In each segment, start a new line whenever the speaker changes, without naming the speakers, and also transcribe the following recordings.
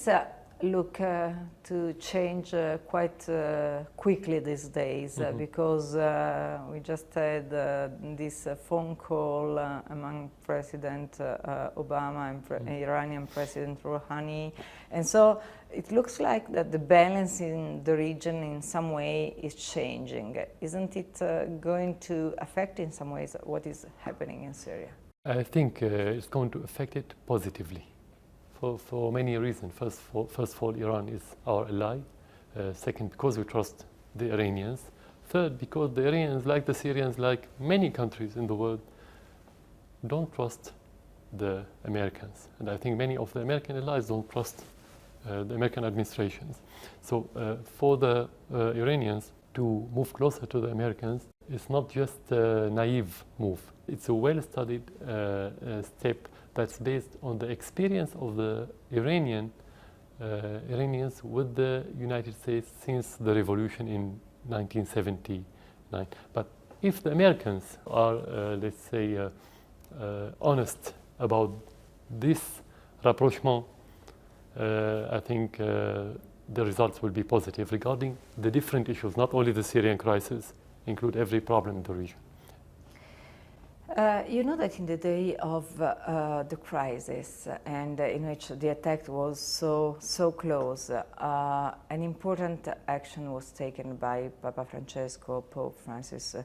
things look to change quite quickly these days because we just had this phone call among President Obama and Iranian President Rohani, and so it looks like that the balance in the region in some way is changing. Isn't it going to affect in some ways what is happening in Syria?
I think it's going to affect it positively. For many reasons. First of all, Iran is our ally. Second, because we trust the Iranians. Third, because the Iranians, like the Syrians, like many countries in the world, don't trust the Americans. And I think many of the American allies don't trust the American administrations. So for the Iranians to move closer to the Americans, it's not just a naive move. It's a well-studied step that's based on the experience of the Iranians with the United States since the revolution in 1979. But if the Americans are, let's say, honest about this rapprochement, I think the results will be positive regarding the different issues, not only the Syrian crisis, include every problem in the region.
You know that in the day of the crisis and in which the attack was so close, an important action was taken by Papa Francesco, Pope Francis,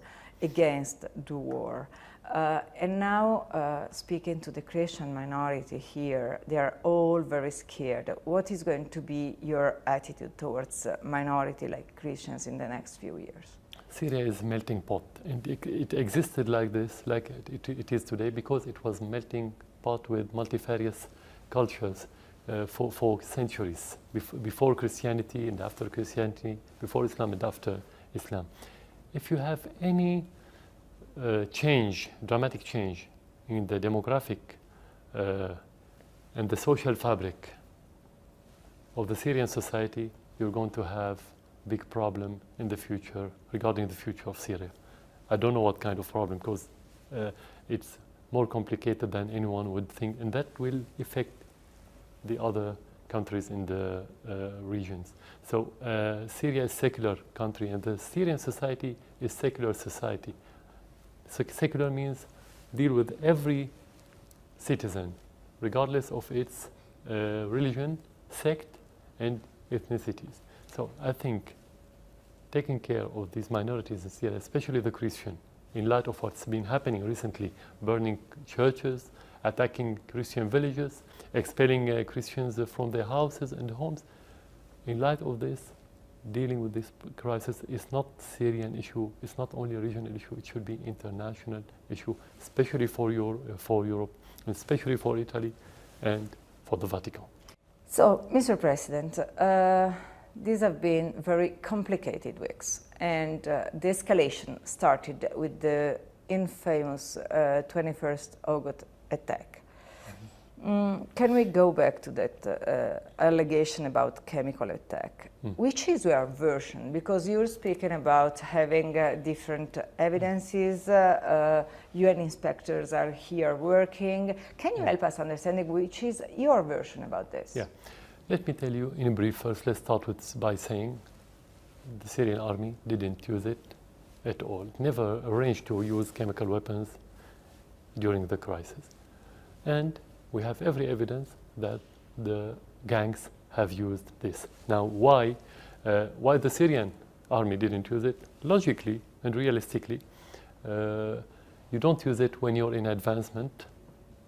against the war. And now, speaking to the Christian minority here, they are all very scared. What is going to be your attitude towards minority like Christians in the next few years?
Syria is a melting pot, and it existed like this, like it is today, because it was melting pot with multifarious cultures for centuries, before Christianity and after Christianity, before Islam and after Islam. If you have any change, dramatic change in the demographic and the social fabric of the Syrian society, you're going to have big problem in the future regarding the future of Syria. I don't know what kind of problem, because it's more complicated than anyone would think, and that will affect the other countries in the regions. So Syria is a secular country, and the Syrian society is secular society. So secular means deal with every citizen, regardless of its religion, sect, and ethnicities. So I think taking care of these minorities in Syria, especially the Christian, in light of what's been happening recently, burning churches, attacking Christian villages, expelling Christians from their houses and homes, in light of this, dealing with this crisis is not Syrian issue, it's not only a regional issue, it should be international issue, especially for Europe, and especially for Italy and for the Vatican.
So, Mr. President, these have been very complicated weeks, and the escalation started with the infamous 21st August attack. Can we go back to that allegation about chemical attack? Which is your version? Because you're speaking about having different evidences, UN inspectors are here working. Can you help us understanding which is your version about this?
Yeah. Let me tell you in brief first. Let's start by saying the Syrian army didn't use it at all. It never arranged to use chemical weapons during the crisis. And we have every evidence that the gangs have used this. Now, why the Syrian army didn't use it? Logically and realistically, you don't use it when you're in advancement.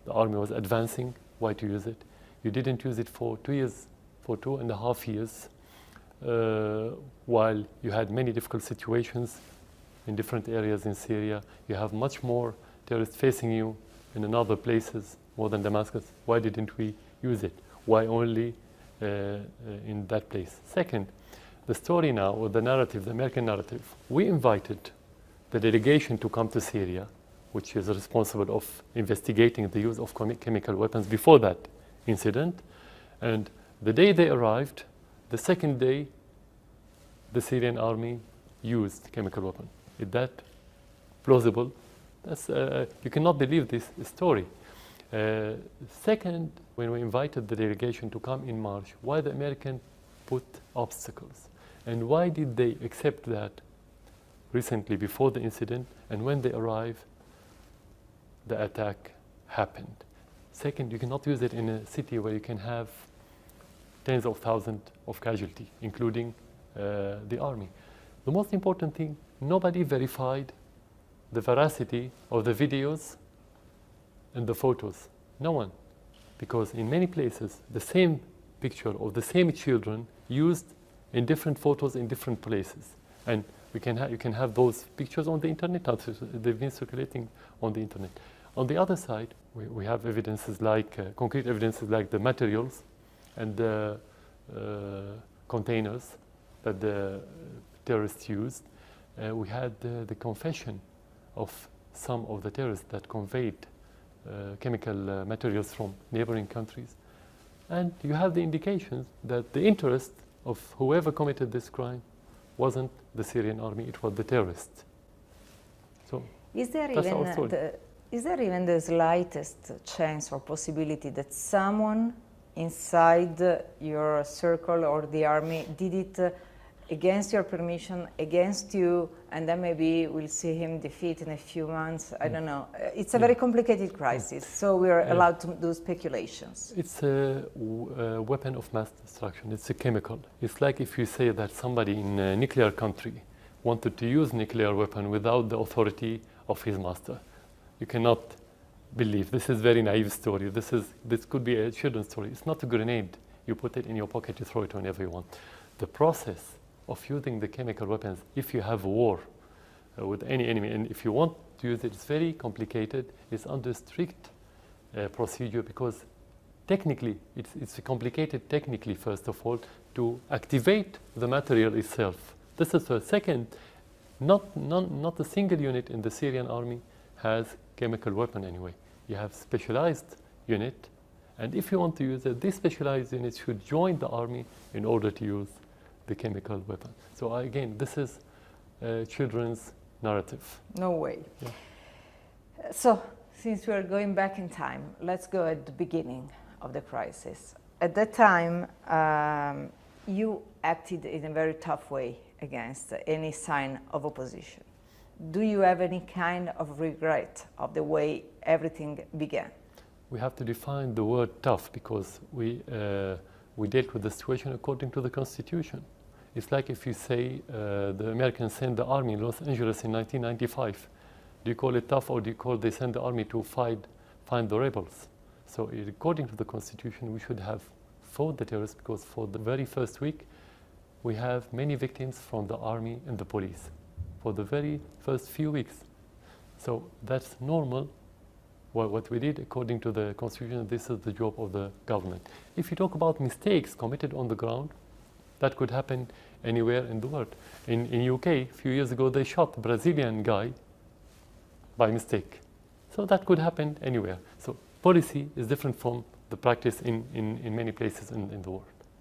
The army was advancing. Why to use it? You didn't use it for 2 years, for 2.5 years, while you had many difficult situations in different areas in Syria. You have much more terrorists facing you in other places, more than Damascus. Why didn't we use it? Why only in that place? Second, the story now, or the narrative, the American narrative, we invited the delegation to come to Syria, which is responsible of investigating the use of chemical weapons before that incident. And the day they arrived, the second day, the Syrian army used chemical weapons. Is that plausible? You cannot believe this story. Second, when we invited the delegation to come in March, why the Americans put obstacles? And why did they accept that recently before the incident, and when they arrived, the attack happened? Second, you cannot use it in a city where you can have tens of thousands of casualties, including the army. The most important thing, nobody verified the veracity of the videos and the photos. No one. Because in many places, the same picture of the same children used in different photos in different places. And you can have those pictures on the internet. They've been circulating on the internet. On the other side, we have evidences like, concrete evidences like the materials and the containers that the terrorists used. We had the confession of some of the terrorists that conveyed chemical materials from neighboring countries. And you have the indications that the interest of whoever committed this crime wasn't the Syrian army, it was the terrorists. So
is there even the slightest chance or possibility that someone inside your circle or the army did it against your permission, against you, and then maybe we'll see him defeat in a few months? I don't know. It's a very complicated crisis, so we're allowed to do speculations.
It's a weapon of mass destruction. It's a chemical. It's like if you say that somebody in a nuclear country wanted to use nuclear weapon without the authority of his master. You cannot believe. This is a very naive story. This could be a children's story. It's not a grenade. You put it in your pocket, you throw it whenever you want. The process of using the chemical weapons, if you have a war with any enemy, and if you want to use it, it's very complicated. It's under strict procedure because technically, it's complicated technically, first of all, to activate the material itself. This is the second. Not a single unit in the Syrian army has chemical weapon anyway. You have specialized unit, and if you want to use it, this specialized unit should join the army in order to use the chemical weapon. So again, this is children's narrative.
No way.
Yeah.
So, since we are going back in time, let's go at the beginning of the crisis. At that time, you acted in a very tough way against any sign of opposition. Do you have any kind of regret of the way everything began?
We have to define the word tough because we dealt with the situation according to the Constitution. It's like if you say the Americans sent the army in Los Angeles in 1995. Do you call it tough, or do you call they send the army to find the rebels? So according to the Constitution, we should have fought the terrorists because for the very first week, we have many victims from the army and the police for the very first few weeks. So that's normal. What we did according to the Constitution, this is the job of the government. If you talk about mistakes committed on the ground, that could happen anywhere in the world. In UK, a few years ago, they shot a Brazilian guy by mistake. So that could happen anywhere. So policy is different from the practice in many places in the world.